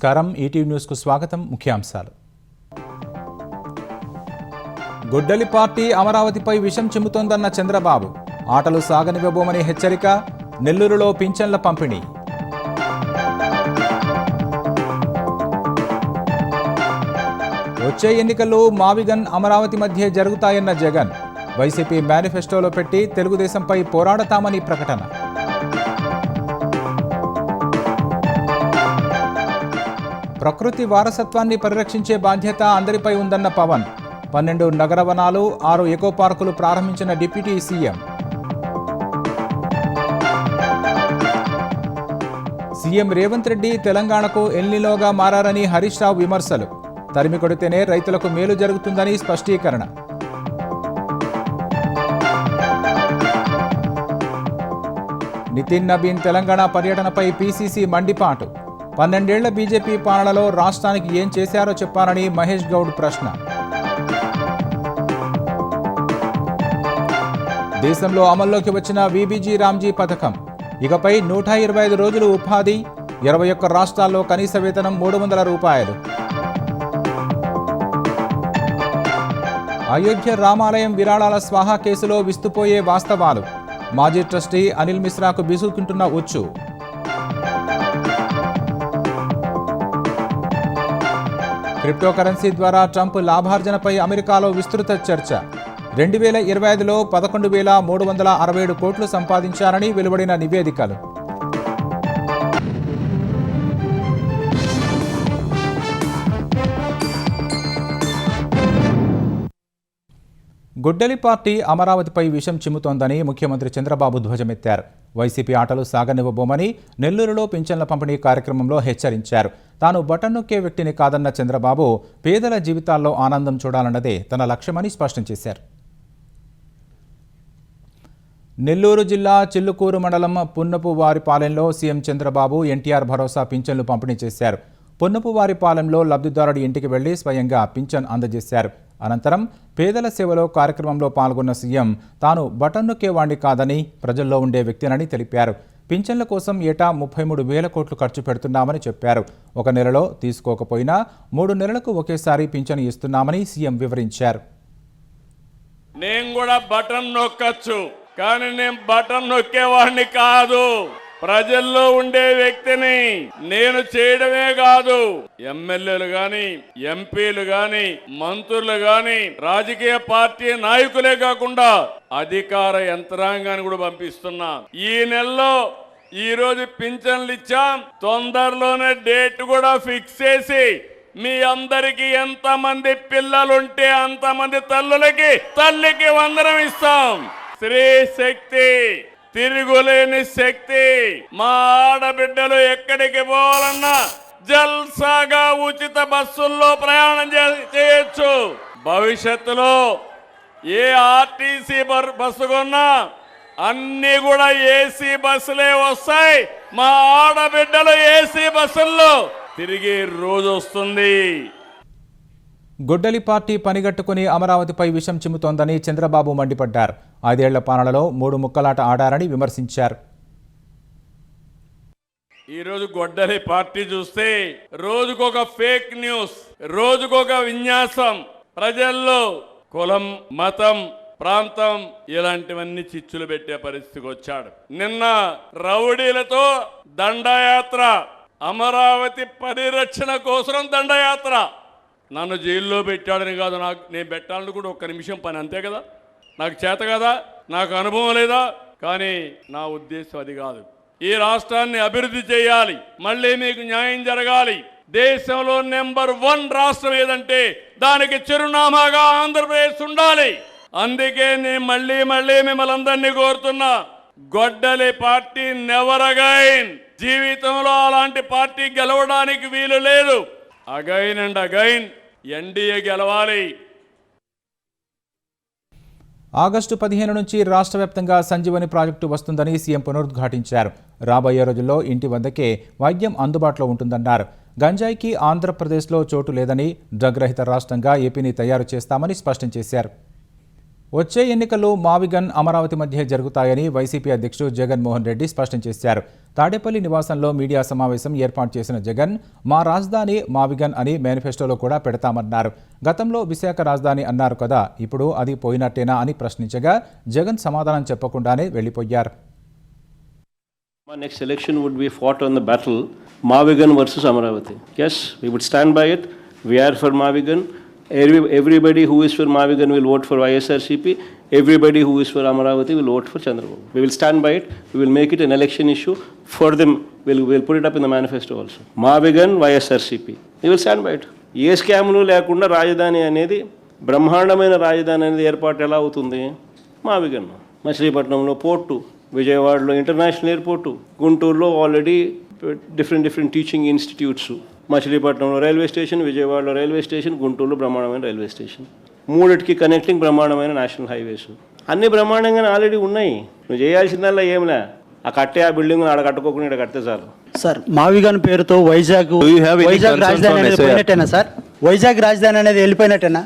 నమస్కారం ETV news కు స్వాగతం ముఖ్యాంశాలు గొడ్డలి పార్టీ అమరావతిపై విషం చిమ్ముతోందన్న చంద్రబాబు ఆటలు సాగనివ్వబోమని హెచ్చరిక నెల్లూరులో పింఛన్ల పంపిణీ వచ్చే ఎన్నికల్లో మావిగన్ అమరావతి మధ్య జరుగుతాయన్న జగన్ వైసీపీ మేనిఫెస్టోలో పెట్టి తెలుగుదేశంపై పోరాడతామని ప్రకటన ప్రకృతి వారసత్వాన్ని పరిరక్షించే బాధ్యత అందరిపై ఉందన్న పవన్ 12 నగర వనాలు 6 ఎకో పార్కులు ప్రారంభించిన deputy CM CM Revanth Reddy తెలంగాణకు ఎల్నిలోగా మారారని హరీష్ రావు విమర్శలు తరిమి కొడితేనే రైతులకు మేలు జరుగుతుందని స్పష్టీకరణ నితిన్ నబీన్ తెలంగాణ పర్యటనపై పీసీసీ మండిపాటు 12 ఏళ్ల బీజేపీ పాలనలో రాష్ట్రానికి ఏం చేశారో చెప్పారని మహేష్ గౌడ్ ప్రశ్న దేశంలో అమల్లోకి వచ్చిన వీబీజీ రామ్జీ పథకం ఇకపై 125 రోజులు ఉపాధి 21 రాష్ట్రాల్లో కనీస వేతనం 300 రూపాయలు అయోధ్య రామాలయం విరాళాల స్వాహా కేసులో విస్తుపోయే వాస్తవాలు మాజీ ట్రస్టీ అనిల్ మిశ్రాకు బిసుకుంటున్న ఉచ్చు క్రిప్టోకరెన్సీ ద్వారా ట్రంప్ లాభార్జనపై అమెరికాలో విస్తృత చర్చ 2025లో 11,367 కోట్లు సంపాదించారని వెలువడిన నివేదికలు గొడ్డలి పార్టీ అమరావతిపై విషం చిమ్ముతోందని ముఖ్యమంత్రి చంద్రబాబు ధ్వజమెత్తారు వైసీపీ ఆటలు సాగనివ్వబోమని నెల్లూరులో పింఛన్ల పంపిణీ కార్యక్రమంలో హెచ్చరించారు తాను బటన్ నొక్కే వ్యక్తిని కాదన్న చంద్రబాబు పేదల జీవితాల్లో ఆనందం చూడాలన్నదే తన లక్ష్యమని స్పష్టం చేశారు నెల్లూరు జిల్లా చిల్లుకూరు మండలం పున్నపువారిపాలెంలో సీఎం చంద్రబాబు ఎన్టీఆర్ భరోసా పింఛన్లు పంపిణీ చేశారు పున్నపువారిపాలెంలో లబ్ధిదారుడి ఇంటికి వెళ్లి స్వయంగా పింఛన్ అందజేశారు అనంతరం పేదల సేవలో కార్యక్రమంలో పాల్గొన్న సీఎం తాను బటన్ నొక్కేవాణ్ణి కాదని ప్రజల్లో ఉండే వ్యక్తినని తెలిపారు పింఛన్ల కోసం ఏటా 33,000 కోట్లు ఖర్చు పెడుతున్నామని చెప్పారు ఒక నెలలో తీసుకోకపోయినా 3 నెలలకు ఒకేసారి పింఛను ఇస్తున్నామని సీఎం వివరించారు నేను కూడా బటన్ నొక్కచ్చు కానీ నేను బటన్ నొక్కేవాడిని కాదు ప్రజల్లో ఉండే వ్యక్తిని నేను చేయడమే కాదు ఎమ్మెల్యేలు గాని ఎంపీలు గాని మంత్రులు గాని రాజకీయ పార్టీ నాయకులే కాకుండా అధికార యంత్రాంగాన్ని కూడా పంపిస్తున్నా ఈ నెలలో ఈ రోజు పింఛన్లు ఇచ్చాం తొందరలోనే డేట్ కూడా ఫిక్స్ చేసి మీ అందరికి ఎంతమంది పిల్లలుంటే అంతమంది తల్లికి వందనం ఇస్తాం స్త్రీ శక్తి తిరుగులేని శక్తి మా ఆడబిడ్డలు ఎక్కడికి పోవాలన్నా జల్సాగా ఉచిత బస్సుల్లో ప్రయాణం చేయొచ్చు భవిష్యత్తులో ఏ ఆర్టీసీ బస్సు కొన్నా అన్ని కూడా ఏసీ బస్సులే వస్తాయి మా ఆడబిడ్డలు ఏసీ బస్సుల్లో తిరిగే రోజు వస్తుంది గొడ్డలి పార్టీ పనిగట్టుకుని అమరావతిపై విషం చిమ్ముతోందని చంద్రబాబు మండిపడ్డారు 5 ఏళ్ల పాలనలో 3 ముక్కలాట ఆడారని విమర్శించారు ఈరోజు గొడ్డలి పార్టీ చూస్తే రోజుకొక ఫేక్ న్యూస్ రోజుకొక విన్యాసం ప్రజల్లో కులం మతం ప్రాంతం ఇలాంటివన్నీ చిచ్చులు పెట్టే పరిస్థితికి వచ్చాడు నిన్న రౌడీలతో దండయాత్ర అమరావతి పరిరక్షణ కోసం దండయాత్ర నన్ను జైల్లో పెట్టాడని కాదు నేను పెట్టాలని కూడా ఒక్క నిమిషం పని అంతే కదా నాకు చేత కదా నాకు అనుభవం లేదా కానీ నా ఉద్దేశం అది కాదు ఈ రాష్ట్రాన్ని అభివృద్ధి చేయాలి మళ్ళీ మీకు న్యాయం జరగాలి దేశంలో నెంబర్ 1 రాష్ట్రం ఏదంటే దానికి చిరునామాగా ఆంధ్రప్రదేశ్ ఉండాలి అందుకే నేను మళ్ళీ మిమ్మల్ని అందరినీ కోరుతున్నా గొడ్డలి పార్టీ నెవర్ అగైన్ జీవితంలో అలాంటి పార్టీ గెలవడానికి వీలు లేదు అగైన్ అండ్ అగైన్ ఎన్డీఏ గెలవాలి ఆగస్టు 15 నుంచి రాష్ట్ర వ్యాప్తంగా సంజీవని ప్రాజెక్టు వస్తుందని సీఎం పునరుద్ఘాటించారు రాబోయే రోజుల్లో ఇంటి వద్దకే వైద్యం అందుబాటులో ఉంటుందన్నారు గంజాయికి ఆంధ్రప్రదేశ్లో చోటు లేదని డ్రగ్ రహిత రాష్ట్రంగా ఏపీని తయారు చేస్తామని స్పష్టం చేశారు వచ్చే ఎన్నికలు మావిగన్ అమరావతి మధ్య జరుగుతాయని వైసీపీ అధ్యక్షుడు జగన్మోహన్ రెడ్డి స్పష్టం చేశారు. తాడేపల్లి నివాసంలో మీడియా సమావేశం ఏర్పాటు చేసిన జగన్ మా రాజధాని మావిగన్ అని మేనిఫెస్టోలో కూడా పెడతామన్నారు. గతంలో విశాఖ రాజధాని అన్నారు కదా, ఇప్పుడు అది పోయినట్టేనా అని ప్రశ్నించగా జగన్ సమాధానం చెప్పకుండానే వెళ్లిపోయారు. My next election would be fought on the battle Mavigan versus Amaravati. Yes, we would stand by it. We are for Mavigan. Everybody who is for Mavigan will vote for ISRCP. Everybody who is for Amaravati will vote for Chandrababu. We will stand by it. We will make it an election issue for them. We'll put it up in the manifesto also. Mavigan, YSRCP. We will stand by it. ఏ స్కామ్లు లేకుండా రాజధాని అనేది బ్రహ్మాండమైన రాజధాని అనేది ఏర్పాటు ఎలా అవుతుంది? మావిగన్. మచిలీపట్నంలో పోర్టు, విజయవాడలో ఇంటర్నేషనల్ ఎయిర్పోర్టు, గుంటూరులో ఆల్రెడీ డిఫరెంట్ టీచింగ్ ఇన్స్టిట్యూట్స్, మచిలీపట్నంలో రైల్వే స్టేషన్, విజయవాడలో రైల్వే స్టేషన్, గుంటూరులో బ్రహ్మాండమైన రైల్వే స్టేషన్, మూడిటికి కనెక్టింగ్ బ్రహ్మాండమైన నేషనల్ హైవేస్, అన్ని బ్రహ్మాండంగానే ఆల్రెడీ ఉన్నాయి. నువ్వు చేయాల్సిందల్లా ఏమిలే, ఆ బిల్డింగ్ ఆడ కట్టుకోకుండా ఇక్కడ కడితే చాలు. సార్, మావిగన్ పేరుతో వైజాగ్ రాజధాని అనేది పోయినట్టేనా సార్? వైజాగ్ రాజధాని అనేది వెళ్ళిపోయినట్టేనా?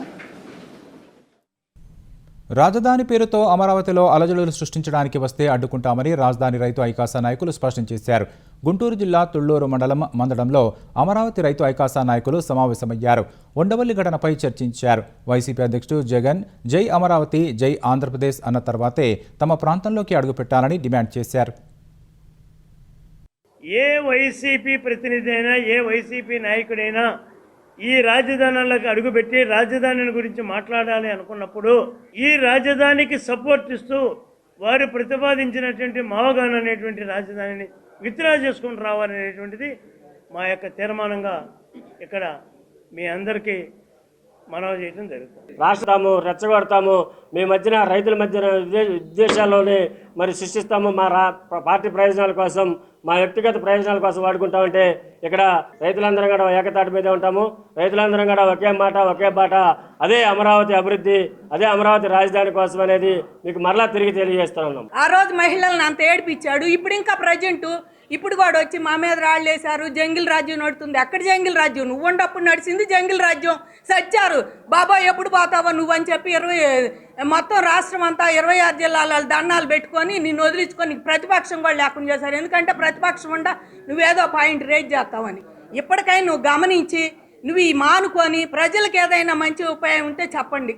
రాజధాని పేరుతో అమరావతిలో అలజడులు సృష్టించడానికి వస్తే అడ్డుకుంటామని రాజధాని రైతు ఐకాసా నాయకులు స్పష్టం చేశారు. గుంటూరు జిల్లా తుళ్లూరు మండలంలో అమరావతి రైతు ఐకాసా నాయకులు సమావేశమయ్యారు. ఉండవల్లి ఘటనపై చర్చించారు. వైసీపీ అధ్యక్షుడు జగన్ జై అమరావతి, జై ఆంధ్రప్రదేశ్ అన్న తర్వాతే తమ ప్రాంతంలోకి అడుగుపెట్టాలని డిమాండ్ చేశారు. ఏ వైసీపీ ప్రతినిధి అయినా, ఏ వైసీపీ నాయకుడైనా ఈ రాజధానులకు అడుగుపెట్టి రాజధాని గురించి మాట్లాడాలి అనుకున్నప్పుడు ఈ రాజధానికి సపోర్ట్ ఇస్తూ వారు ప్రతిపాదించినటువంటి మావగాన్ అనేటువంటి రాజధానిని విత్డ్రా చేసుకుని రావాలనేటువంటిది మా యొక్క తీర్మానంగా ఇక్కడ మీ అందరికీ మనవి చేయడం జరుగుతుంది. రాష్ట్రము రెచ్చగొడతాము, మీ మధ్యన రైతుల మధ్యన విద్వేషాల్లోనే మరి సృష్టిస్తాము, మా పార్టీ ప్రయోజనాల కోసం, మా వ్యక్తిగత ప్రయోజనాల కోసం వాడుకుంటామంటే ఇక్కడ రైతులందరం కూడా ఏకతాటి మీదే ఉంటాము. రైతులందరం కూడా ఒకే మాట ఒకే బాట, అదే అమరావతి అభివృద్ధి, అదే అమరావతి రాజధాని కోసం అనేది మీకు మరలా తిరిగి తెలియజేస్తా ఉన్నాం. ఆ రోజు మహిళలను అంత ఏడిపించాడు, ఇప్పుడు ఇంకా ప్రజెంట్ ఇప్పుడు కూడా వచ్చి మా మీద రాళ్ళు వేశారు. జంగిల్ రాజ్యం నడుతుంది. అక్కడ జంగిల్ రాజ్యం, నువ్వు ఉన్నప్పుడు నడిచింది జంగిల్ రాజ్యం. సచ్చారు బాబా, ఎప్పుడు పోతావో నువ్వు అని చెప్పి మొత్తం రాష్ట్రం అంతా 26 జిల్లాల దండాలు పెట్టుకొని నిన్ను వదిలించుకొని ప్రతిపక్షం కూడా లేకుండా చేశారు. ఎందుకంటే ప్రతిపక్షం ఉండ నువ్వేదో పాయింట్ రేజ్ చేస్తావని. ఇప్పటికైనా నువ్వు గమనించి నువ్వు ఈ మానుకొని ప్రజలకు ఏదైనా మంచి ఉపాయం ఉంటే చెప్పండి.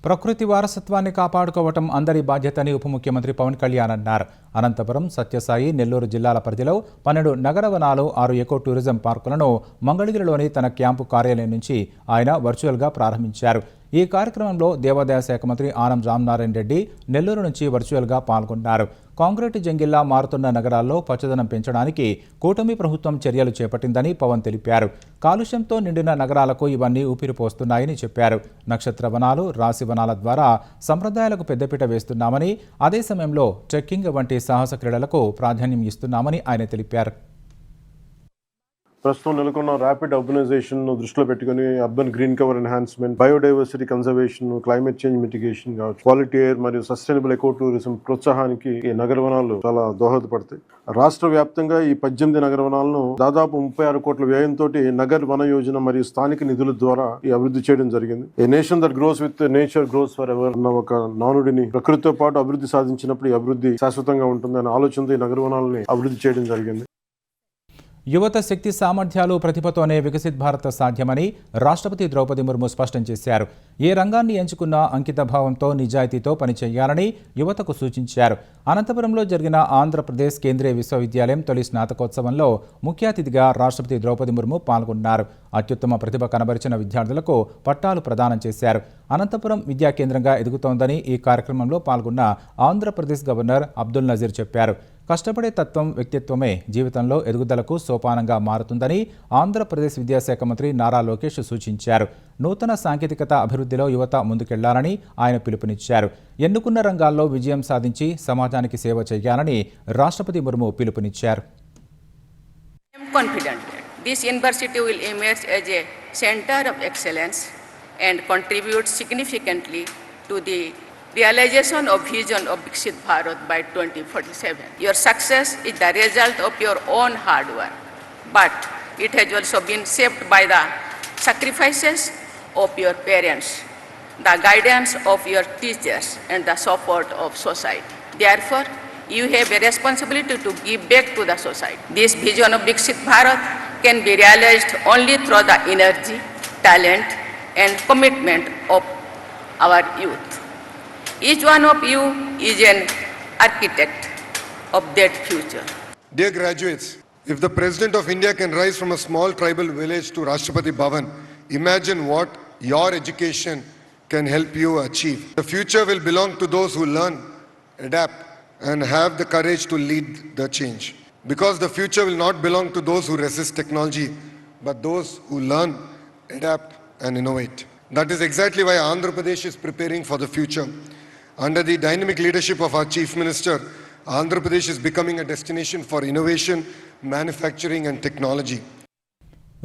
ప్రకృతి వారసత్వాన్ని కాపాడుకోవటం అందరి బాధ్యతని ఉప ముఖ్యమంత్రి పవన్ కళ్యాణ్ అన్నారు. అనంతపురం, సత్యసాయి, నెల్లూరు జిల్లాల పరిధిలో 12 నగర వనాలు, 6 ఎకో టూరిజం పార్కులను మంగళగిరిలోని తన క్యాంపు కార్యాలయం నుంచి ఆయన వర్చువల్గా ప్రారంభించారు. ఈ కార్యక్రమంలో దేవాదాయ శాఖ మంత్రి ఆనం రామనారాయణ రెడ్డి నెల్లూరు నుంచి వర్చువల్గా పాల్గొన్నారు. కాంక్రీటు జంగిల్లా మారుతున్న నగరాల్లో పచ్చదనం పెంచడానికి కూటమి ప్రభుత్వం చర్యలు చేపట్టిందని పవన్ తెలిపారు. కాలుష్యంతో నిండిన నగరాలకు ఇవన్నీ ఊపిరిపోస్తున్నాయని చెప్పారు. నక్షత్ర వనాలు, రాశి వనాల ద్వారా సంప్రదాయాలకు పెద్దపీట వేస్తున్నామని, అదే సమయంలో ట్రెక్కింగ్ వంటి సాహస క్రీడలకు ప్రాధాన్యం ఇస్తున్నామని ఆయన తెలిపారు. ప్రస్తుతం నెలకొన్న ర్యాపిడ్ అర్బనైజేషన్ దృష్టిలో పెట్టుకుని urban green cover enhancement, biodiversity conservation, climate change mitigation, quality air మరియు సస్టైనబుల్ ఎకో టూరిజం ప్రోత్సాహానికి ఈ నగరవనాలు చాలా దోహదపడతాయి. రాష్ట్ర వ్యాప్తంగా ఈ 18 నగరవనాలను దాదాపు 36 కోట్ల వ్యయంతో నగర్ వన యోజన మరియు స్థానిక నిధుల ద్వారా ఈ అభివృద్ధి చేయడం జరిగింది. ఏ nation that gross with nature gross for ever అన్న ఒక నానుడిని ప్రకృతితో పాటు అభివృద్ధి సాధించినప్పుడు ఈ అభివృద్ధి శాశ్వతంగా ఉంటుందనే ఆలోచనతో ఈ నగరవనాలని అభివృద్ధి చేయడం జరిగింది. యువత శక్తి సామర్థ్యాలు ప్రతిభతోనే వికసిత్ భారత్ సాధ్యమని రాష్ట్రపతి ద్రౌపది ముర్ము స్పష్టం చేశారు. ఏ రంగాన్ని ఎంచుకున్నా అంకితభావంతో, నిజాయితీతో పనిచేయాలని యువతకు సూచించారు. అనంతపురంలో జరిగిన ఆంధ్రప్రదేశ్ కేంద్రీయ విశ్వవిద్యాలయం తొలి స్నాతకోత్సవంలో ముఖ్య అతిథిగా రాష్ట్రపతి ద్రౌపది ముర్ము పాల్గొన్నారు. అత్యుత్తమ ప్రతిభ కనబరిచిన విద్యార్థులకు పట్టాలు ప్రదానం చేశారు. అనంతపురం విద్యా కేంద్రంగా ఎదుగుతోందని ఈ కార్యక్రమంలో పాల్గొన్న ఆంధ్రప్రదేశ్ గవర్నర్ అబ్దుల్ నజీర్ చెప్పారు. కష్టపడే తత్వం, వ్యక్తిత్వమే జీవితంలో ఎదుగుదలకు సోపానంగా మారుతుందని ఆంధ్రప్రదేశ్ విద్యాశాఖ మంత్రి నారా లోకేష్ సూచించారు. నూతన సాంకేతికత అభివృద్ధిలో యువత ముందుకెళ్లాలని ఆయన పిలుపునిచ్చారు. ఎన్నుకున్న రంగాల్లో విజయం సాధించి సమాజానికి సేవ చేయాలని రాష్ట్రపతి ముర్ము పిలుపునిచ్చారు. This university will emerge as a center of excellence and contribute significantly to the realization of vision of Viksit Bharat by 2047. Your success is the result of your own hard work, but it has also been shaped by the sacrifices of your parents. the guidance of your teachers, and the support of society. Therefore, you have a responsibility to give back to the society. This vision of Viksit Bharat can be realized only through the energy, talent, and commitment of our youth. Each one of you is an architect of that future. Dear graduates, if the President of India can rise from a small tribal village to Rashtrapati Bhavan, imagine what your education can help you achieve. The future will belong to those who learn, adapt, and have the courage to lead the change. Because the future will not belong to those who resist technology, but those who learn, adapt, and innovate. That is exactly why Andhra Pradesh is preparing for the future. Under the dynamic leadership of our Chief Minister, Andhra Pradesh is becoming a destination for innovation, manufacturing, and technology.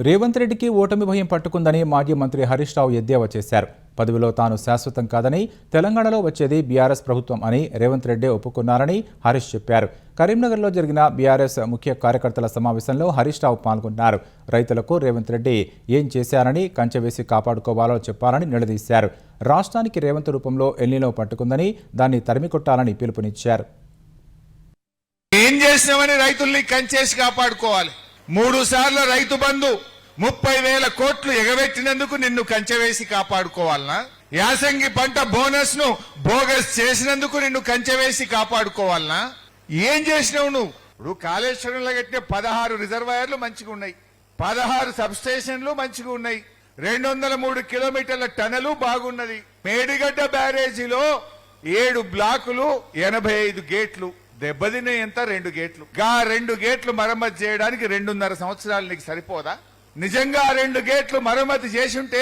Revanth రెడ్డికి ఓటమి భయం పట్టుకుందని మాజీ మంత్రి హరీష్ రావు ఎద్దేవా చేశారు. పదవిలో తాను శాశ్వతం కాదని, తెలంగాణలో వచ్చేది బీఆర్ఎస్ ప్రభుత్వం అని రేవంత్ రెడ్డి ఒప్పుకున్నారని హరీష్ చెప్పారు. కరీంనగర్లో జరిగిన బీఆర్ఎస్ ముఖ్య కార్యకర్తల సమావేశంలో హరీష్ రావు పాల్గొన్నారు. రైతులకు రేవంత్ రెడ్డి ఏం చేశారని, కంచె వేసి కాపాడుకోవాలో చెప్పాలని నిలదీశారు. రాష్ట్రానికి రేవంత్ రూపంలో ఎల్నినో పట్టుకుందని, దాన్ని తరిమికొట్టాలని పిలుపునిచ్చారు. ఏం చేసినామని రైతుల్ని కంచేసి కాపాడుకోవాలి. 3 సార్లు రైతు బంధు 30,000 కోట్లు ఎగబెట్టినందుకు నిన్ను కంచెవేసి కాపాడుకోవాలనా? యాసంగి పంట బోనస్ ను బోగస్ చేసినందుకు నిన్ను కంచెవేసి కాపాడుకోవాలనా? ఏం చేసినావు నువ్వు? ఇప్పుడు కాళేశ్వరంలో కట్టిన 16 రిజర్వాయర్లు మంచిగా ఉన్నాయి, 16 సబ్ స్టేషన్లు మంచిగా ఉన్నాయి, 203 కిలోమీటర్ల టనలు బాగున్నది. మేడిగడ్డ బ్యారేజీలో 7 బ్లాకులు, 85 గేట్లు. దెబ్బతినే ఎంత? 2 గేట్లు. 2 గేట్లు మరమ్మతు చేయడానికి 2.5 సంవత్సరాలు నీకు సరిపోదా? నిజంగా 2 గేట్లు మరమ్మతు చేసుంటే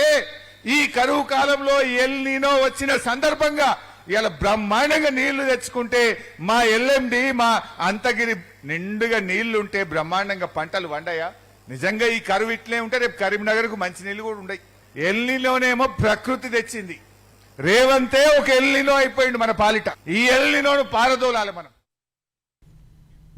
ఈ కరువు కాలంలో ఎల్ నీనో వచ్చిన సందర్భంగా ఇలా బ్రహ్మాండంగా నీళ్లు తెచ్చుకుంటే, మా ఎల్ఎండి, మా అంతగిరి నిండుగా నీళ్లుంటే బ్రహ్మాండంగా పంటలు వండయా? నిజంగా ఈ కరువు ఇట్లే ఉంటే రేపు కరీంనగర్కు మంచి నీళ్లు కూడా ఉండయి. ఎల్ నీలోనేమో ప్రకృతి తెచ్చింది, రేవంతే ఒక ఎల్ నీనో అయిపోయింది మన పాలిట. ఈ ఎల్ నీనోను పారదోలాలి మనం.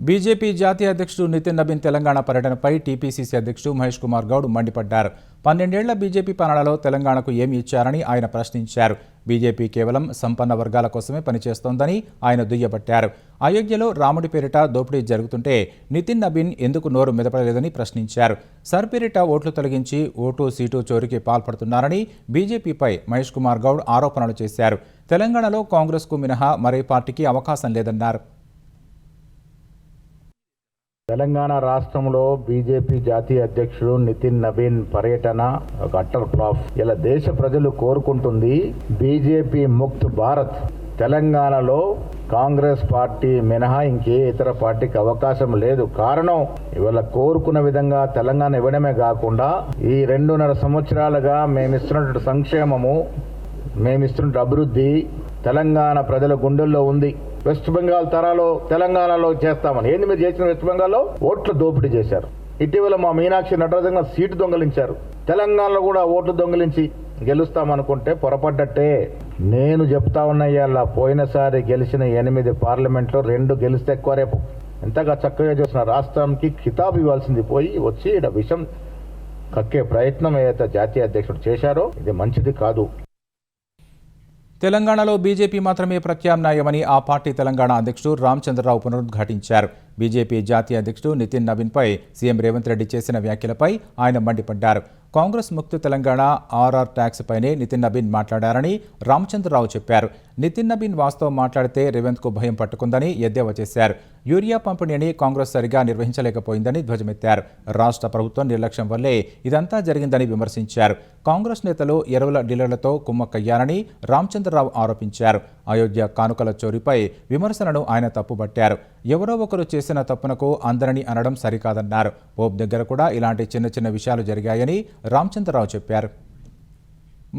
బీజేపీ జాతీయ అధ్యక్షుడు నితిన్ నబీన్ తెలంగాణ పర్యటనపై టీపీసీసీ అధ్యక్షుడు మహేష్ కుమార్ గౌడ్ మండిపడ్డారు. 12 ఏళ్ల బీజేపీ పాలనలో తెలంగాణకు ఏమి ఇచ్చారని ఆయన ప్రశ్నించారు. బీజేపీ కేవలం సంపన్న వర్గాల కోసమే పనిచేస్తోందని ఆయన దుయ్యబట్టారు. అయోధ్యలో రాముడి పేరిట దోపిడీ జరుగుతుంటే నితిన్ నబీన్ ఎందుకు నోరు మెదపలేదని ప్రశ్నించారు. సర్ పేరిట ఓట్లు తొలగించి ఓటు సీటు చోరీకి పాల్పడుతున్నారని బీజేపీపై మహేష్ కుమార్ గౌడ్ ఆరోపణలు చేశారు. తెలంగాణలో కాంగ్రెస్కు మినహా మరే పార్టీకి అవకాశం లేదన్నారు. తెలంగాణ రాష్ట్రంలో బీజేపీ జాతీయ అధ్యక్షుడు నితిన్ నబీన్ పర్యటన ఒక అట్టర్ ఫ్లాప్. ఇలా దేశ ప్రజలు కోరుకుంటుంది బీజేపీ ముక్త్ భారత్. తెలంగాణలో కాంగ్రెస్ పార్టీ మినహా ఇంకే ఇతర పార్టీకి అవకాశం లేదు. కారణం, ఇవాళ కోరుకున్న విధంగా తెలంగాణ ఇవ్వడమే కాకుండా ఈ 2.5 సంవత్సరాలుగా మేమిస్తున్నటువంటి సంక్షేమము, మేమిస్తున్న అభివృద్ధి తెలంగాణ ప్రజల గుండెల్లో ఉంది. వెస్ట్ బెంగాల్ తరాలో తెలంగాణలో చేస్తామని ఏంది మీరు చేసిన? వెస్ట్ బెంగాల్లో ఓట్లు దోపిడీ చేశారు. ఇటీవల మా మీనాక్షి నటరాజన్ సీటు దొంగలించారు. తెలంగాణలో కూడా ఓట్లు దొంగిలించి గెలుస్తామనుకుంటే పొరపడ్డట్టే. నేను చెప్తా ఉన్నా, ఇవాళ పోయినసారి గెలిచిన 8 పార్లమెంట్లో 2 గెలిస్తే ఎక్కువ. రేపు ఎంతగా చక్కగా చేసిన రాష్ట్రానికి ఖితాబు ఇవ్వాల్సింది పోయి వచ్చి ఇక్కడ విషం కక్కే ప్రయత్నం ఏదైతే జాతీయ అధ్యక్షుడు చేశారో ఇది మంచిది కాదు. తెలంగాణలో బీజేపీ మాత్రమే ప్రత్యామ్నాయమని ఆ పార్టీ తెలంగాణ అధ్యక్షుడు రామచంద్రరావు పునరుద్ఘాటించారు. బీజేపీ జాతీయ అధ్యక్షుడు నితిన్ నబీన్పై సీఎం రేవంత్ రెడ్డి చేసిన వ్యాఖ్యలపై ఆయన మండిపడ్డారు. కాంగ్రెస్ ముక్త తెలంగాణ ఆర్ఆర్ ట్యాక్స్ పైనే నితిన్ నబీన్ మాట్లాడారని రామచంద్రరావు చెప్పారు. నితిన్ నబీన్ వాస్తవం మాట్లాడితే రేవంత్కు భయం పట్టుకుందని ఎద్దేవా చేశారు. యూరియా పంపిణీని కాంగ్రెస్ సరిగా నిర్వహించలేకపోయిందని ధ్వజమెత్తారు. రాష్ట్ర ప్రభుత్వం నిర్లక్ష్యం వల్లే ఇదంతా జరిగిందని విమర్శించారు. కాంగ్రెస్ నేతలు ఎరువుల డీలర్లతో కుమ్మక్కయ్యారని రామచంద్రరావు ఆరోపించారు. అయోధ్య కానుకల చోరీపై విమర్శలను ఆయన తప్పుబట్టారు. ఎవరో ఒకరు చేసిన తప్పునకు అందరినీ అనడం సరికాదన్నారు. పోప్ దగ్గర కూడా ఇలాంటి చిన్న చిన్న విషయాలు జరిగాయని రామచంద్రరావు చెప్పారు.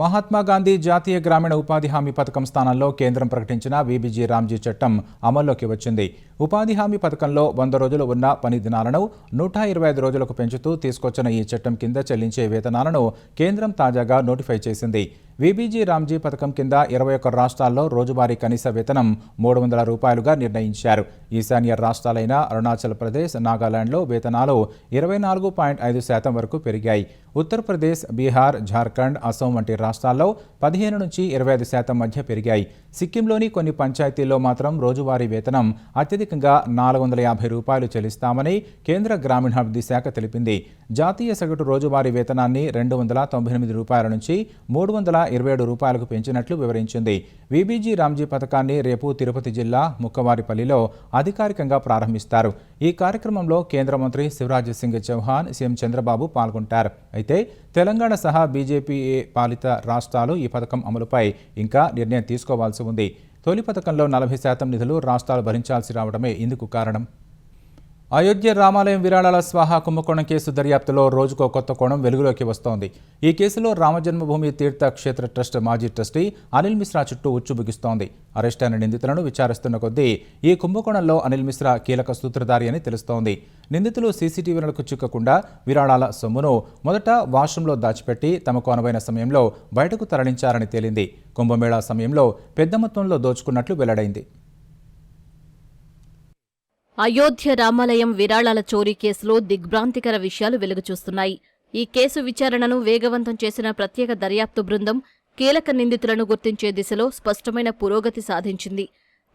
మహాత్మాగాంధీ జాతీయ గ్రామీణ ఉపాధి హామీ పథకం స్థానంలో కేంద్రం ప్రకటించిన వీబీజీ రామ్జీ చట్టం అమల్లోకి వచ్చింది. ఉపాధి హామీ పథకంలో 100 రోజులు ఉన్న పని దినాలను 125 రోజులకు పెంచుతూ తీసుకొచ్చిన ఈ చట్టం కింద చెల్లించే వేతనాలను కేంద్రం తాజాగా నోటిఫై చేసింది. వీబీజీ రామ్జీ పథకం కింద 21 రాష్ట్రాల్లో రోజువారీ కనీస వేతనం 300 రూపాయలుగా నిర్ణయించారు. ఈశాన్య రాష్ట్రాలైన అరుణాచల్ ప్రదేశ్, నాగాలాండ్లో వేతనాలు 24.5% వరకు పెరిగాయి. ఉత్తరప్రదేశ్, బీహార్, ఝార్ఖండ్, అసోం వంటి రాష్ట్రాల్లో 15 నుంచి 25% మధ్య పెరిగాయి. సిక్కింలోని కొన్ని పంచాయతీల్లో మాత్రం రోజువారీ వేతనం అత్యధికంగా 450 రూపాయలు చెల్లిస్తామని కేంద్ర గ్రామీణాభివృద్ధి శాఖ తెలిపింది. జాతీయ సగటు రోజువారీ వేతనాన్ని 298 రూపాయల నుంచి 327 రూపాయలకు పెంచినట్లు వివరించింది. వీబీజీ రామ్జీ పథకాన్ని రేపు తిరుపతి జిల్లా ముక్కవారిపల్లిలో అధికారికంగా ప్రారంభిస్తారు. ఈ కార్యక్రమంలో కేంద్ర మంత్రి శివరాజ్ సింగ్ చౌహాన్, సీఎం చంద్రబాబు పాల్గొంటారు. అయితే తెలంగాణ సహా బీజేపీ పాలిత రాష్ట్రాలు ఈ పథకం అమలుపై ఇంకా నిర్ణయం తీసుకోవాల్సి ఉంది. తొలి పథకంలో 40% నిధులు రాష్ట్రాలు భరించాల్సి రావడమే ఇందుకు కారణం. అయోధ్య రామాలయం విరాళాల స్వాహా కుంభకోణం కేసు దర్యాప్తులో రోజుకో కొత్త కోణం వెలుగులోకి వస్తోంది. ఈ కేసులో రామజన్మభూమి తీర్థ క్షేత్ర ట్రస్ట్ మాజీ ట్రస్టీ అనిల్ మిశ్రా చుట్టూ ఉచ్చు బిగుస్తోంది. అరెస్టైన నిందితులను విచారిస్తున్న కొద్దీ ఈ కుంభకోణంలో అనిల్ మిశ్రా కీలక సూత్రధారి అని తెలుస్తోంది. నిందితులు సీసీటీవీలకు చిక్కకుండా విరాళాల సొమ్మును మొదట వాష్రూంలో దాచిపెట్టి తమకు అనువైన సమయంలో బయటకు తరలించారని తేలింది. కుంభమేళా సమయంలో పెద్ద మొత్తంలో దోచుకున్నట్లు వెల్లడైంది. అయోధ్య రామాలయం విరాళాల చోరీ కేసులో దిగ్భ్రాంతికర విషయాలు వెలుగుచూస్తున్నాయి. ఈ కేసు విచారణను వేగవంతం చేసిన ప్రత్యేక దర్యాప్తు బృందం కీలక నిందితులను గుర్తించే దిశలో స్పష్టమైన పురోగతి సాధించింది.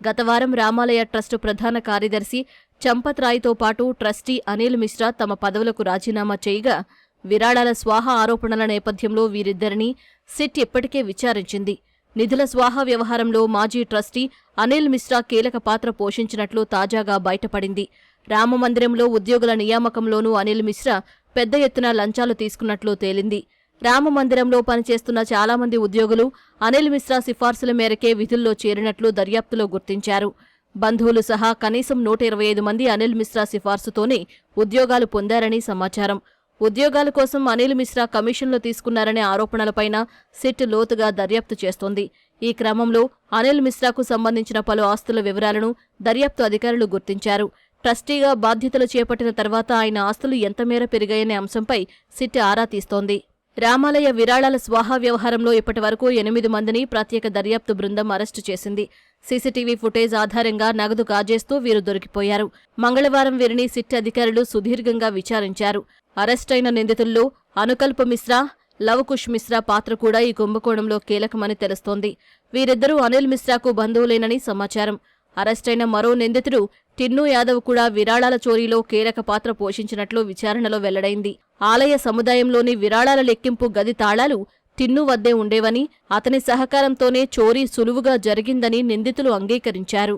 గత వారం రామాలయ ట్రస్టు ప్రధాన కార్యదర్శి చంపత్ రాయ్తో పాటు ట్రస్టీ అనిల్ మిశ్రా తమ పదవులకు రాజీనామా చేయగా, విరాళాల స్వాహా ఆరోపణల నేపథ్యంలో వీరిద్దరినీ సిట్ ఇప్పటికే విచారించింది. నిధుల స్వాహా వ్యవహారంలో మాజీ ట్రస్టీ అనిల్ మిశ్రా కీలక పాత్ర పోషించినట్లు తాజాగా బయటపడింది. రామమందిరంలో ఉద్యోగుల నియామకంలోనూ అనిల్ మిశ్రా పెద్ద ఎత్తున లంచాలు తీసుకున్నట్లు తేలింది. రామమందిరంలో పనిచేస్తున్న చాలామంది ఉద్యోగులు అనిల్ మిశ్రా సిఫార్సుల మేరకే విధుల్లో చేరినట్లు దర్యాప్తులో గుర్తించారు. బంధువులు సహా కనీసం 125 మంది అనిల్ మిశ్రా సిఫార్సుతోనే ఉద్యోగాలు పొందారని సమాచారం. ఉద్యోగాల కోసం అనిల్ మిశ్రా కమిషన్లు తీసుకున్నారనే ఆరోపణలపైన సిట్ లోతుగా దర్యాప్తు చేస్తోంది. ఈ క్రమంలో అనిల్ మిశ్రాకు సంబంధించిన పలు ఆస్తుల వివరాలను దర్యాప్తు అధికారులు గుర్తించారు. ట్రస్టీగా బాధ్యతలు చేపట్టిన తర్వాత ఆయన ఆస్తులు ఎంతమేర పెరిగాయనే అంశంపై సిట్ ఆరా తీస్తోంది. రామాలయ విరాళాల స్వాహా వ్యవహారంలో ఇప్పటివరకు 8 మందిని ప్రత్యేక దర్యాప్తు బృందం అరెస్టు చేసింది. సీసీటీవీ ఫుటేజ్ ఆధారంగా నగదు కాజేస్తూ వీరు దొరికిపోయారు. మంగళవారం వీరిని సిట్ అధికారులు సుదీర్ఘంగా విచారించారు. అరెస్టైన నిందితుల్లో అనుకల్ప్ మిశ్రా, లవకుష్ మిశ్రా పాత్ర కూడా ఈ కుంభకోణంలో కీలకమని తెలుస్తోంది. వీరిద్దరూ అనిల్ మిశ్రాకు బంధువులేనని సమాచారం. అరెస్టైన మరో నిందితుడు టిన్ను యాదవ్ కూడా విరాళాల చోరీలో కీలక పాత్ర పోషించినట్లు విచారణలో వెల్లడైంది. ఆలయ సముదాయంలోని విరాళాల లెక్కింపు గది తాళాలు టిన్ను వద్దే ఉండేవని, అతని సహకారంతోనే చోరీ సులువుగా జరిగిందని నిందితులు అంగీకరించారు.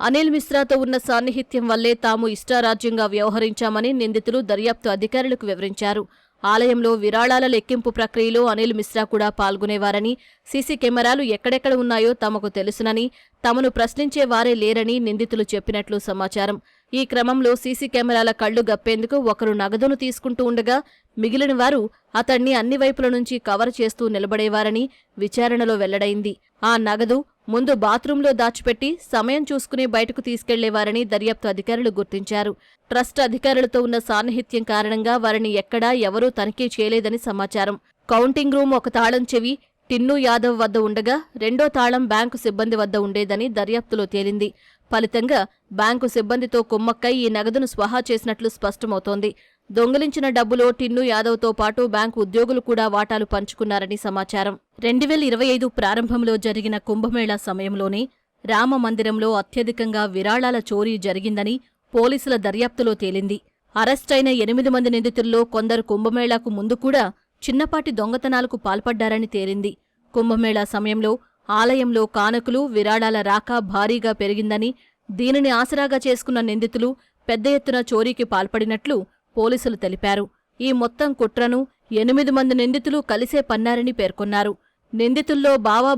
అనిల్ మిశ్రాతో ఉన్న సాన్నిహిత్యం వల్లే తాము ఇష్టారాజ్యంగా వ్యవహరించామని నిందితులు దర్యాప్తు అధికారులకు వివరించారు. ఆలయంలో విరాళాల లెక్కింపు ప్రక్రియలో అనిల్ మిశ్రా కూడా పాల్గొనేవారని, సీసీ కెమెరాలు ఎక్కడెక్కడ ఉన్నాయో తమకు తెలుసునని, తమను ప్రశ్నించే వారే లేరని నిందితులు చెప్పినట్లు సమాచారం. ఈ క్రమంలో సీసీ కెమెరాల కళ్లు గప్పేందుకు ఒకరు నగదును తీసుకుంటూ ఉండగా, మిగిలిన వారు అతణ్ణి అన్ని వైపుల నుంచి కవర్ చేస్తూ నిలబడేవారని విచారణలో వెల్లడైంది. ఆ నగదు ముందు బాత్రూంలో దాచిపెట్టి సమయం చూసుకుని బయటకు తీసుకెళ్లేవారని దర్యాప్తు అధికారులు గుర్తించారు. ట్రస్ట్ అధికారులతో ఉన్న సాన్నిహిత్యం కారణంగా వారిని ఎక్కడా ఎవరూ తనిఖీ చేయలేదని సమాచారం. కౌంటింగ్ రూమ్ ఒక తాళం చెవి టిన్ను యాదవ్ వద్ద ఉండగా, రెండో తాళం బ్యాంకు సిబ్బంది వద్ద ఉండేదని దర్యాప్తులో తేలింది. ఫలితంగా బ్యాంకు సిబ్బందితో కుమ్మక్కై ఈ నగదును స్వాహా చేసినట్లు స్పష్టమవుతోంది. దొంగిలించిన డబ్బులో టిన్ను యాదవ్తో పాటు బ్యాంకు ఉద్యోగులు కూడా వాటాలు పంచుకున్నారని సమాచారం. 2025 ప్రారంభంలో జరిగిన కుంభమేళా సమయంలోనే రామమందిరంలో అత్యధికంగా విరాళాల చోరీ జరిగిందని పోలీసుల దర్యాప్తులో తేలింది. అరెస్టైన 8 మంది నిందితుల్లో కొందరు కుంభమేళాకు ముందు కూడా చిన్నపాటి దొంగతనాలకు పాల్పడ్డారని తేలింది. కుంభమేళా సమయంలో ఆలయంలో కానుకలు, విరాళాల రాక భారీగా పెరిగిందని, దీనిని ఆసరాగా చేసుకున్న నిందితులు పెద్ద ఎత్తున చోరీకి పాల్పడినట్లు పోలీసులు తెలిపారు. ఈ మొత్తం కుట్రను 8 మంది నిందితులు కలిసే పన్నారని పేర్కొన్నారు. నిందితుల్లో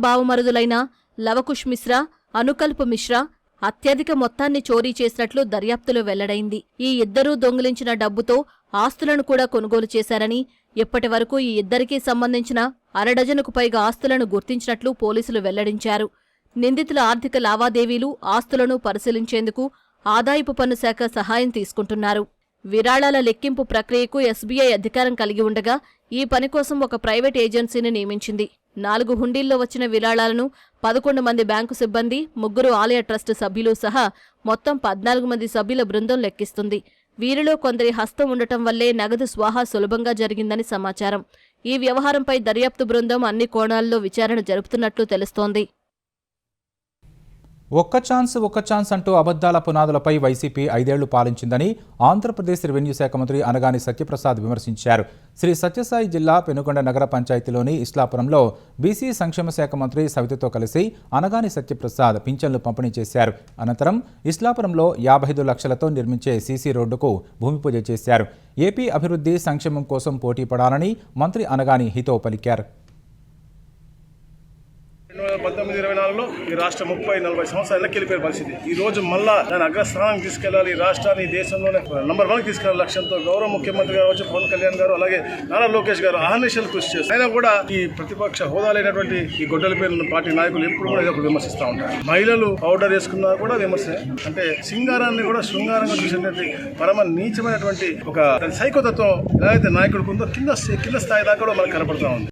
బావమరుదులైన లవకుష్ మిశ్రా, అనుకల్ప్ మిశ్రా అత్యధిక మొత్తాన్ని చోరీ చేసినట్లు దర్యాప్తులో వెల్లడైంది. ఈ ఇద్దరూ దొంగిలించిన డబ్బుతో ఆస్తులను కూడా కొనుగోలు చేశారని, ఇప్పటి వరకు ఈ ఇద్దరికీ సంబంధించిన 1/2 డజనుకు పైగా ఆస్తులను గుర్తించినట్లు పోలీసులు వెల్లడించారు. నిందితుల ఆర్థిక లావాదేవీలు, ఆస్తులను పరిశీలించేందుకు ఆదాయపు పన్ను శాఖ సహాయం తీసుకుంటున్నారు. విరాళాల లెక్కింపు ప్రక్రియకు ఎస్బీఐ అధికారం కలిగి ఉండగా ఈ పని కోసం ఒక ప్రైవేట్ ఏజెన్సీని నియమించింది. 4 హుండీల్లో వచ్చిన విరాళాలను 11 మంది బ్యాంకు సిబ్బంది, 3 ఆలయ ట్రస్టు సభ్యులు సహా మొత్తం 14 మంది సభ్యుల బృందం లెక్కిస్తుంది. వీరిలో కొందరి హస్తం ఉండటం వల్లే నగదు స్వాహా సులభంగా జరిగిందని సమాచారం. ఈ వ్యవహారంపై దర్యాప్తు బృందం అన్ని కోణాల్లో విచారణ జరుపుతున్నట్లు తెలుస్తోంది. ఒక్క ఛాన్స్ అంటూ అబద్దాల పునాదులపై వైసీపీ 5 ఏళ్లు పాలించిందని ఆంధ్రప్రదేశ్ రెవెన్యూ శాఖ మంత్రి అనగాని సత్యప్రసాద్ విమర్శించారు. శ్రీ సత్యసాయి జిల్లా పెనుగొండ నగర పంచాయతీలోని ఇస్లాపురంలో బీసీ సంక్షేమ శాఖ మంత్రి సవితతో కలిసి అనగాని సత్యప్రసాద్ పింఛన్లు పంపిణీ చేశారు. అనంతరం ఇస్లాపురంలో 55 లక్షలతో నిర్మించే సీసీ రోడ్డుకు భూమి పూజ చేశారు. ఏపీ అభివృద్ధి సంక్షేమం కోసం పోటీ పడాలని మంత్రి అనగాని హితో పలికారు. 1919-24లో ఈ రాష్ట్రం 30-40 సంవత్సరాలు వెనక్కి పరిస్థితి. ఈ రోజు మళ్ళా దాని అగ్రస్థానానికి తీసుకెళ్లాలి, ఈ రాష్ట్రాన్ని దేశంలోనే నంబర్ 1 తీసుకెళ్లాలి లక్ష్యంతో గౌరవ ముఖ్యమంత్రి గారు వచ్చి పవన్ కళ్యాణ్ గారు అలాగే నారా లోకేష్ గారు అహర్నిశలు కృషి చేస్తారు. అయినా కూడా ఈ ప్రతిపక్ష హోదా లేనటువంటి ఈ గొడ్డల పేర్ల పార్టీ నాయకులు ఎప్పుడు కూడా ఇదొక విమర్శిస్తూ ఉంటారు. మహిళలు పౌడర్ వేసుకున్నా కూడా విమర్శ. అంటే సింగారాన్ని కూడా శృంగారంగా చూసినటువంటి పరమ నీచమైనటువంటి ఒక సైకోతత్వం ఏదైతే నాయకుడికి ఉందో కింద స్థాయి దాకా కూడా మనకు కనపడుతూ ఉంది.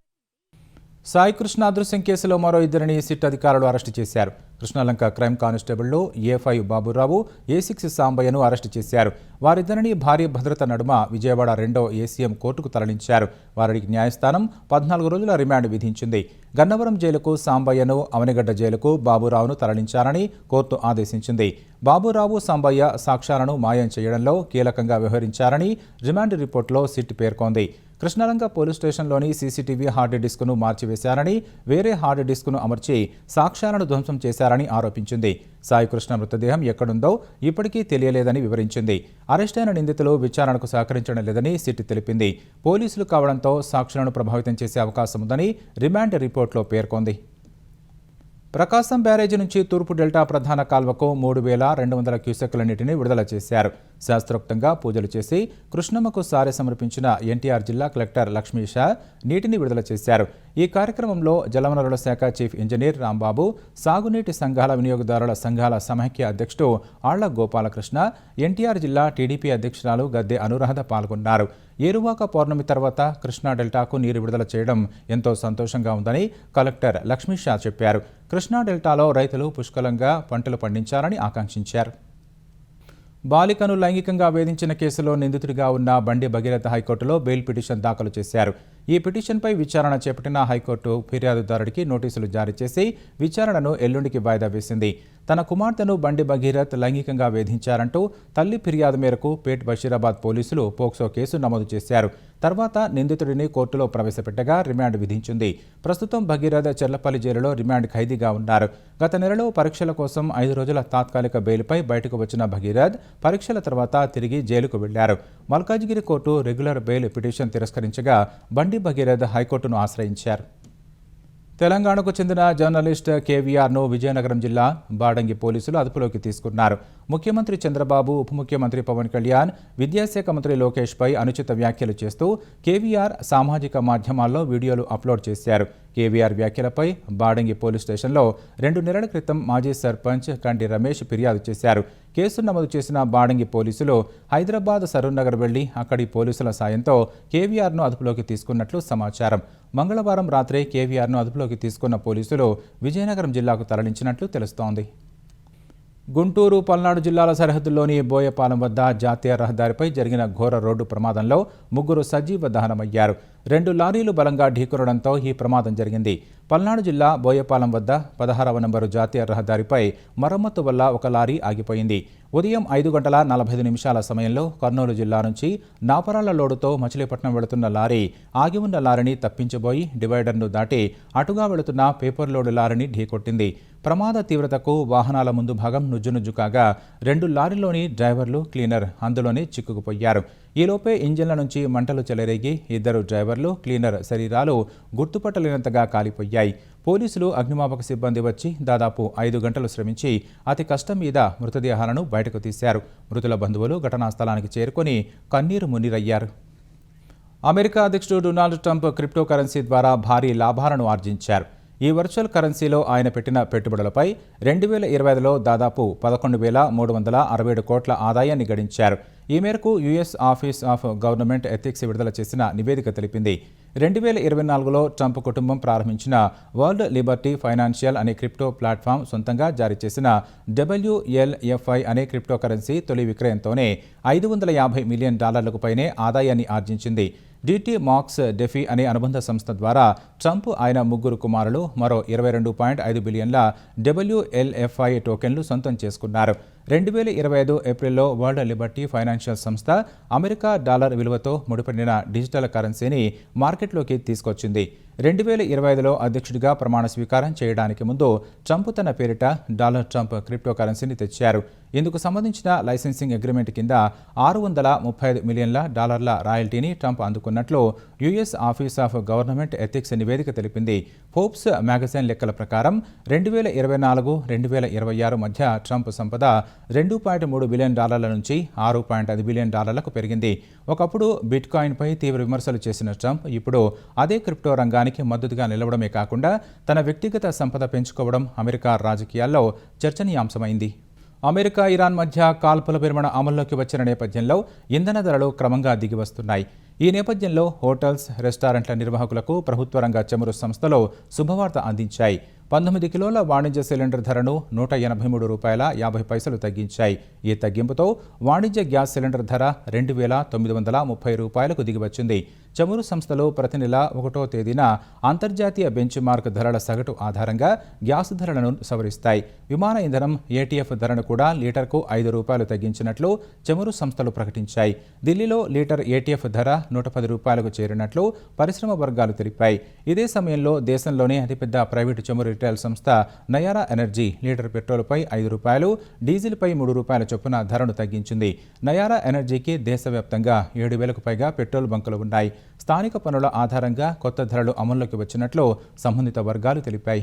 సాయి కృష్ణ అదృశ్యం కేసులో మరో 2 సిట్ అధికారులు అరెస్టు చేశారు. కృష్ణాలంక క్రైమ్ కానిస్టేబుళ్లు A5 బాబురావు, A6 సాంబయ్యను అరెస్టు చేశారు. వారిద్దరిని భారీ భద్రత నడుమ విజయవాడ 2వ ACM కోర్టుకు తరలించారు. వారికి న్యాయస్థానం 14 రోజుల రిమాండ్ విధించింది. గన్నవరం జైలుకు సాంబయ్యను, అవనిగడ్డ జైలుకు బాబురావును తరలించారని కోర్టు ఆదేశించింది. బాబురావు, సాంబయ్య సాక్ష్యాలను మాయం చేయడంలో కీలకంగా వ్యవహరించారని రిమాండ్ రిపోర్టులో సిట్ పేర్కొంది. కృష్ణాలంక పోలీస్ స్టేషన్లోని సీసీటీవీ హార్డ్ డిస్క్ను మార్చివేశారని, వేరే హార్డ్ డిస్క్ను అమర్చి సాక్ష్యాలను ధ్వంసం చేశారని ఆరోపించింది. సాయి కృష్ణ మృతదేహం ఎక్కడుందో ఇప్పటికీ తెలియలేదని వివరించింది. అరెస్టైన నిందితులు విచారణకు సహకరించడం లేదని సిట్ తెలిపింది. పోలీసులు కావడంతో సాక్షులను ప్రభావితం చేసే అవకాశం ఉందని రిమాండ్ రిపోర్టులో పేర్కొంది. ప్రకాశం బ్యారేజీ నుంచి తూర్పు డెల్టా ప్రధాన కాల్వకు 3,200 క్యూసెక్కుల నీటిని విడుదల చేశారు. శాస్త్రోక్తంగా పూజలు చేసి కృష్ణమ్మకు సారె సమర్పించిన ఎన్టీఆర్ జిల్లా కలెక్టర్ లక్ష్మీషా నీటిని విడుదల చేశారు. ఈ కార్యక్రమంలో జలవనరుల శాఖ చీఫ్ ఇంజనీర్ రాంబాబు, సాగునీటి సంఘాల వినియోగదారుల సంఘాల సమైక్య అధ్యక్షుడు ఆళ్ల గోపాలకృష్ణ, ఎన్టీఆర్ జిల్లా టీడీపీ అధ్యక్షురాలు గద్దె అనురాధ పాల్గొన్నారు. ఏరువాక పౌర్ణమి తర్వాత కృష్ణా డెల్టాకు నీరు విడుదల చేయడం ఎంతో సంతోషంగా ఉందని కలెక్టర్ లక్ష్మీషా చెప్పారు. కృష్ణా డెల్టాలో రైతులు పుష్కలంగా పంటలు పండించాలని ఆకాంక్షించారు. బాలికను లైంగికంగా వేధించిన కేసులో నిందితుడిగా ఉన్న బండి భగీరథ హైకోర్టులో బెయిల్ పిటిషన్ దాఖలు చేశారు. ఈ పిటిషన్పై విచారణ చేపట్టిన హైకోర్టు ఫిర్యాదుదారుడికి నోటీసులు జారీ చేసి విచారణను ఎల్లుండికి వాయిదా వేసింది. తన కుమార్తెను బండి భగీరథ్ లైంగికంగా వేధించారంటూ తల్లి ఫిర్యాదు మేరకు పేట్ బషీరాబాద్ పోలీసులు పోక్సో కేసు నమోదు చేశారు. తర్వాత నిందితుడిని కోర్టులో ప్రవేశపెట్టగా రిమాండ్ విధించింది. ప్రస్తుతం భగీరథ్ చెర్లపల్లి జైలులో రిమాండ్ ఖైదీగా ఉన్నారు. గత నెలలో పరీక్షల కోసం 5 రోజుల తాత్కాలిక బెయిల్పై బయటకు వచ్చిన భగీరథ్ పరీక్షల తర్వాత తిరిగి జైలుకు వెళ్లారు. Malkajgiri court regular bail petition తిరస్కరించగా బండి భగీరథ్ హైకోర్టును ఆశ్రయించారు. తెలంగాణకు చెందిన జర్నలిస్ట్ కేవీఆర్ను విజయనగరం జిల్లా బాడంగి పోలీసులు అదుపులోకి తీసుకున్నారు. ముఖ్యమంత్రి చంద్రబాబు, ఉప ముఖ్యమంత్రి పవన్ కళ్యాణ్, విద్యాశాఖ మంత్రి లోకేష్పై అనుచిత వ్యాఖ్యలు చేస్తూ కేవీఆర్ సామాజిక మాధ్యమాల్లో వీడియోలు అప్లోడ్ చేశారు. కేవీఆర్ వ్యాఖ్యలపై బాడంగి పోలీస్ స్టేషన్లో 2 నెలల క్రితం మాజీ సర్పంచ్ కంటి రమేష్ ఫిర్యాదు చేశారు. కేసు నమోదు చేసిన బాడంగి పోలీసులు హైదరాబాద్ సరూర్నగర్ వెళ్లి అక్కడి పోలీసుల సాయంతో కేవీఆర్ను అదుపులోకి తీసుకున్నట్లు సమాచారం. మంగళవారం రాత్రి కేవీఆర్ను అదుపులోకి తీసుకున్న పోలీసులు విజయనగరం జిల్లాకు తరలించినట్లు తెలుస్తోంది. గుంటూరు, పల్నాడు జిల్లాల సరిహద్దుల్లోని బోయపాలెం వద్ద జాతీయ రహదారిపై జరిగిన ఘోర రోడ్డు ప్రమాదంలో 3 సజీవ దహనమయ్యారు. 2 లారీలు బలంగా ఢీకొనడంతో ఈ ప్రమాదం జరిగింది. పల్నాడు జిల్లా బోయపాలెం వద్ద 16వ నంబరు జాతీయ రహదారిపై మరమ్మతు వల్ల ఒక లారీ ఆగిపోయింది. ఉదయం 5:45 సమయంలో కర్నూలు జిల్లా నుంచి నాపరాళ్ల లోడుతో మచిలీపట్నం వెళుతున్న లారీ ఆగి ఉన్న లారీని తప్పించబోయి డివైడర్ను దాటి అటుగా వెళుతున్న పేపర్ లోడు లారీని ఢీకొట్టింది. ప్రమాద తీవ్రతకు వాహనాల ముందు భాగం నుజ్జునుజ్జు కాగా 2 లారీలోని డ్రైవర్లు, క్లీనర్ అందులోనే చిక్కుకుపోయారు. ఈలోపే ఇంజిన్ల నుంచి మంటలు చెలరేగి 2 డ్రైవర్లు, క్లీనర్ శరీరాలు గుర్తుపట్టలేనంతగా కాలిపోయాయి. పోలీసులు, అగ్నిమాపక సిబ్బంది వచ్చి దాదాపు 5 గంటలు శ్రమించి అతి కష్టం మీద మృతదేహాలను బయటకు తీశారు. మృతుల బంధువులు ఘటనా స్థలానికి చేరుకొని కన్నీరు మున్నీరయ్యారు. అమెరికా అధ్యక్షుడు డొనాల్డ్ ట్రంప్ క్రిప్టో కరెన్సీ ద్వారా భారీ లాభాలను ఆర్జించారు. ఈ వర్చువల్ కరెన్సీలో ఆయన పెట్టిన పెట్టుబడులపై 2025లో దాదాపు 11,367 కోట్ల ఆదాయాన్ని గడించారు. ఈ మేరకు US office of government ethics విడుదల చేసిన నివేదిక తెలిపింది. 2024లో ట్రంప్ కుటుంబం ప్రారంభించిన వరల్డ్ లిబర్టీ ఫైనాన్షియల్ అనే క్రిప్టో ప్లాట్ఫామ్ సొంతంగా జారీ చేసిన WLFI అనే క్రిప్టో కరెన్సీ తొలి విక్రయంతోనే $550 మిలియన్ పైనే ఆదాయాన్ని ఆర్జించింది. DT Mox Defi అనే అనుబంధ సంస్థ ద్వారా ట్రంప్ ఆయన ముగ్గురు కుమారులు మరో 22.5 బిలియన్ల WLFI టోకెన్లు సొంతం చేసుకున్నారు. 2025 ఏప్రిల్లో వరల్డ్ లిబర్టీ ఫైనాన్షియల్ సంస్థ అమెరికా డాలర్ విలువతో ముడిపడిన డిజిటల్ కరెన్సీని మార్కెట్లోకి తీసుకొచ్చింది. 2025లో అధ్యక్షుడిగా ప్రమాణ స్వీకారం చేయడానికి ముందు ట్రంప్ తన పేరిట డాలర్ ట్రంప్ క్రిప్టో కరెన్సీని తెచ్చారు. ఇందుకు సంబంధించిన లైసెన్సింగ్ అగ్రిమెంట్ కింద $635 మిలియన్ల రాయల్టీని ట్రంప్ అందుకున్నట్లు US office of government ethics నివేదిక తెలిపింది. ఫోర్బ్స్ మ్యాగజైన్ లెక్కల ప్రకారం 2024-2026 మధ్య ట్రంప్ సంపద $2.3 బిలియన్ నుంచి $6.5 బిలియన్ పెరిగింది. ఒకప్పుడు బిట్కాయిన్పై తీవ్ర విమర్శలు చేసిన ట్రంప్ ఇప్పుడు అదే క్రిప్టో రంగానికి మద్దతుగా నిలవడమే కాకుండా తన వ్యక్తిగత సంపద పెంచుకోవడం అమెరికా రాజకీయాల్లో చర్చనీయాంశమైంది. అమెరికా ఇరాన్ మధ్య కాల్పుల విరమణ అమల్లోకి వచ్చిన నేపథ్యంలో ఇంధన ధరలు క్రమంగా దిగివస్తున్నాయి. ఈ నేపథ్యంలో హోటల్స్, రెస్టారెంట్ల నిర్వాహకులకు ప్రభుత్వ రంగ చమురు సంస్థలు శుభవార్త అందించాయి. 19 కిలోల వాణిజ్య సిలిండర్ ధరను $183.50 తగ్గించాయి. ఈ తగ్గింపుతో వాణిజ్య గ్యాస్ సిలిండర్ ధర $2,930 దిగివచ్చింది. చమురు సంస్థలు ప్రతి నెల 1వ తేదీన అంతర్జాతీయ బెంచ్ మార్క్ ధరల సగటు ఆధారంగా గ్యాస్ ధరలను సవరిస్తాయి. విమాన ఇంధనం ATF ధరను కూడా లీటర్కు $5 తగ్గించినట్లు చమురు సంస్థలు ప్రకటించాయి. ఢిల్లీలో లీటర్ ATF ధర $110 చేరినట్లు పరిశ్రమ వర్గాలు తెలిపాయి. ఇదే సమయంలో దేశంలోనే అతిపెద్ద ప్రైవేటు చమురు రిటైల్ సంస్థ నయారా ఎనర్జీ లీటర్ పెట్రోల్పై $5, డీజిల్పై $3 చొప్పున ధరను తగ్గించింది. నయారా ఎనర్జీకి దేశవ్యాప్తంగా 7,000కు పైగా పెట్రోల్ బంకులు ఉన్నాయి. స్థానిక పన్నుల ఆధారంగా కొత్త ధరలు అమల్లోకి వచ్చినట్లు సంబంధిత వర్గాలు తెలిపాయి.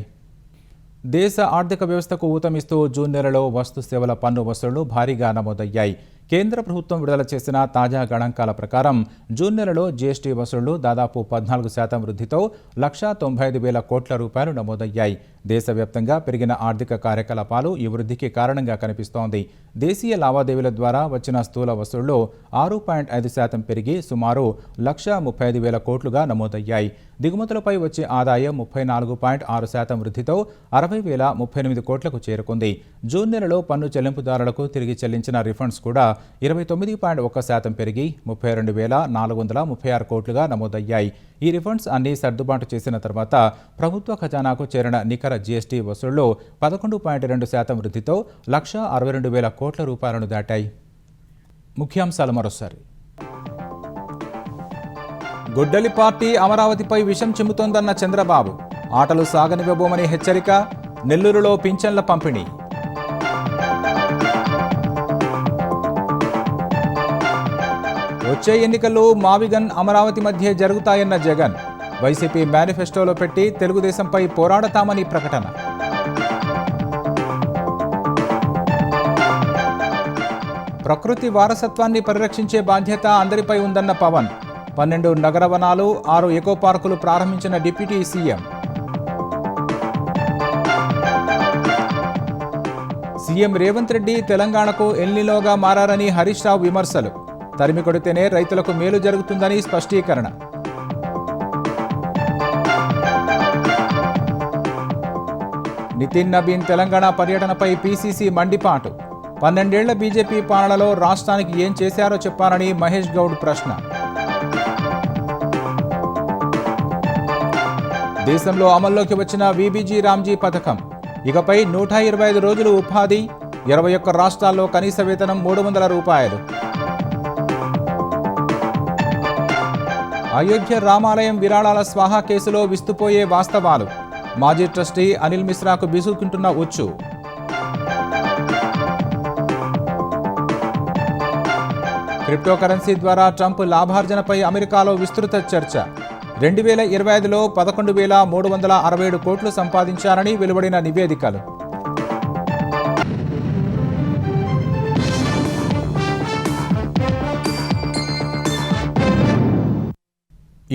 దేశ ఆర్థిక వ్యవస్థకు ఊతమిస్తూ జూన్ నెలలో వస్తు సేవల పన్ను వసూళ్లు భారీగా నమోదయ్యాయి. కేంద్ర ప్రభుత్వం విడుదల చేసిన తాజా గణాంకాల ప్రకారం జూన్ నెలలో GST వసూళ్లు దాదాపు 14% వృద్ధితో $195,000 కోట్ల నమోదయ్యాయి. దేశవ్యాప్తంగా పెరిగిన ఆర్థిక కార్యకలాపాలు ఈ వృద్ధికి కారణంగా కనిపిస్తోంది. దేశీయ లావాదేవీల ద్వారా వచ్చిన స్థూల వసూళ్లు 6.5% పెరిగి సుమారు $135,000 కోట్లుగా నమోదయ్యాయి. దిగుమతులపై వచ్చే ఆదాయం 34.6% వృద్ధితో $60,038 కోట్లకు చేరుకుంది. జూన్ నెలలో పన్ను చెల్లింపుదారులకు తిరిగి చెల్లించిన రిఫండ్స్ కూడా 29.1% పెరిగి $32,436 కోట్లుగా నమోదయ్యాయి. ఈ రిఫండ్స్ అన్ని సర్దుబాటు చేసిన తర్వాత ప్రభుత్వ ఖజానాకు చేరిన నికర GST వసూళ్లు 11.2% వృద్ధితో $162,000 కోట్ల దాటాయి. ముఖ్యాంశాలు మరోసారి. గొడ్డలి పార్టీ అమరావతిపై విషం చిమ్ముతోందన్న చంద్రబాబు, ఆటలు సాగనివ్వబోమని హెచ్చరిక. నెల్లూరులో పింఛన్ల పంపిణీ. వచ్చే ఎన్నికల్లో మావిగన్ అమరావతి మధ్య జరుగుతాయన్న జగన్, వైసీపీ మేనిఫెస్టోలో పెట్టి తెలుగుదేశంపై పోరాడతామని ప్రకటన. ప్రకృతి వారసత్వాన్ని పరిరక్షించే బాధ్యత అందరిపై ఉందన్న పవన్, 12 నగర వనాలు, 6 ఎకో పార్కులు ప్రారంభించిన deputy CM. CM Revanth Reddy తెలంగాణకు ఎల్నిలోగా మారని హరీష్ రావు విమర్శలు, తరిమి కొడితేనే రైతులకు మేలు జరుగుతుందని స్పష్టీకరణ. నితిన్ నబీన్ తెలంగాణ పర్యటనపై PCC మండిపాటు, 12 ఏళ్ల బీజేపీ పాలనలో రాష్ట్రానికి ఏం చేశారో చెప్పారని మహేష్ గౌడ్ ప్రశ్న. దేశంలో అమల్లోకి వచ్చిన VBG రామ్జీ పథకం, ఇకపై 125 రోజులు ఉపాధి, 21 రాష్ట్రాల్లో కనీస వేతనం $300. అయోధ్య రామాలయం విరాళాల స్వాహా కేసులో విస్తుపోయే వాస్తవాలు, మాజీ ట్రస్టీ అనిల్ మిశ్రాకు బిసుకుంటున్న ఉచ్చు. క్రిప్టో కరెన్సీ ద్వారా ట్రంప్ లాభార్జనపై అమెరికాలో విస్తృత చర్చ. 2025లో 11,367 కోట్లు సంపాదించారని వెలువడిన నివేదికలు.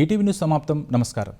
ఈటీవీ న్యూస్ సమాప్తం. నమస్కారం.